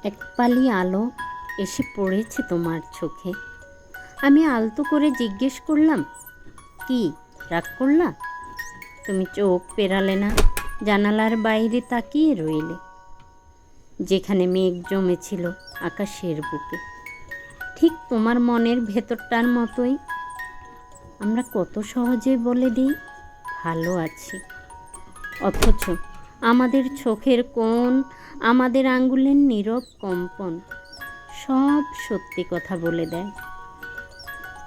এক পালি আলো এসে পড়েছে তোমার চোখে। আমি আলতো করে জিজ্ঞেস করলাম, কি রাগ করলা? তুমি চোখ পেরালে না, জানালার বাইরে তাকিয়ে রইলে, যেখানে মেঘ জমেছিল আকাশের বুকে। ঠিক তোমার মনের ভেতরটার মতোই আমরা কত সহজে বলে দিই ভালো আছি, অথচ আমাদের চোখের কোণ, আমাদের আঙ্গুলের নীরব কম্পন সব সত্যি কথা বলে দেয়।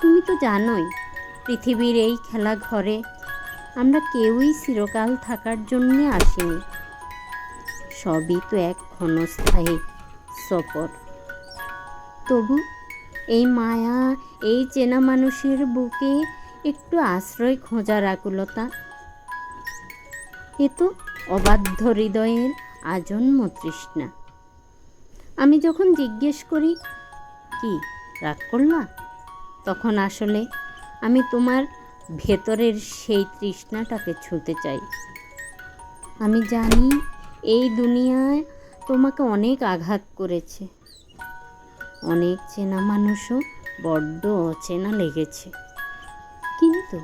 তুমি তো জানোই, পৃথিবীর এই খেলা ঘরে আমরা কেউই চিরকাল থাকার জন্যে আসিনি। সবই তো এক ক্ষণস্থায়ী সফর। তবু এই মায়া, এই চেনা মানুষের বুকে একটু আশ্রয় খোঁজার আকুলতা, এ তো অবাধ্য হৃদয়ের আজন্ম তৃষ্ণা। আমি যখন জিজ্ঞেস করি, কি রাগ করলা, তখন আসলে আমি তোমার ভেতরের সেই তৃষ্ণাটাকে ছুঁতে চাই। আমি জানি এই দুনিয়ায় তোমাকে অনেক আঘাত করেছে, অনেক চেনা মানুষও বড্ড অচেনা লেগেছে, কিন্তু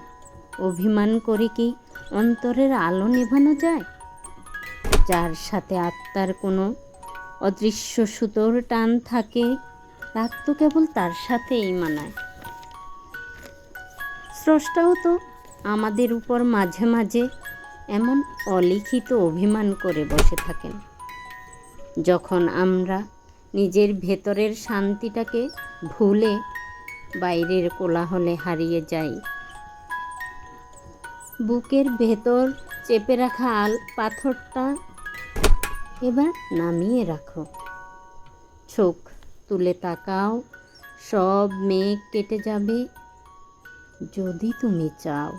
অভিমান করে কি অন্তরের আলো নেভানো যায়? যার সাথে আত্মার কোনো অদৃশ্য সুতোর টান থাকে, রাগ তো কেবল তার সাথেই মানায়। স্রষ্টাও তো আমাদের উপর মাঝে মাঝে এমন অলিখিত অভিমান করে বসে থাকেন, যখন আমরা নিজের ভেতরের শান্তিটাকে ভুলে বাইরের কোলাহলে হারিয়ে যাই। বুকের ভেতর চেপে রাখা পাথরটা এবার নামিয়ে রাখো, চোখ তুলে তাকাও, সব মেঘ কেটে যাবে যদি তুমি চাও।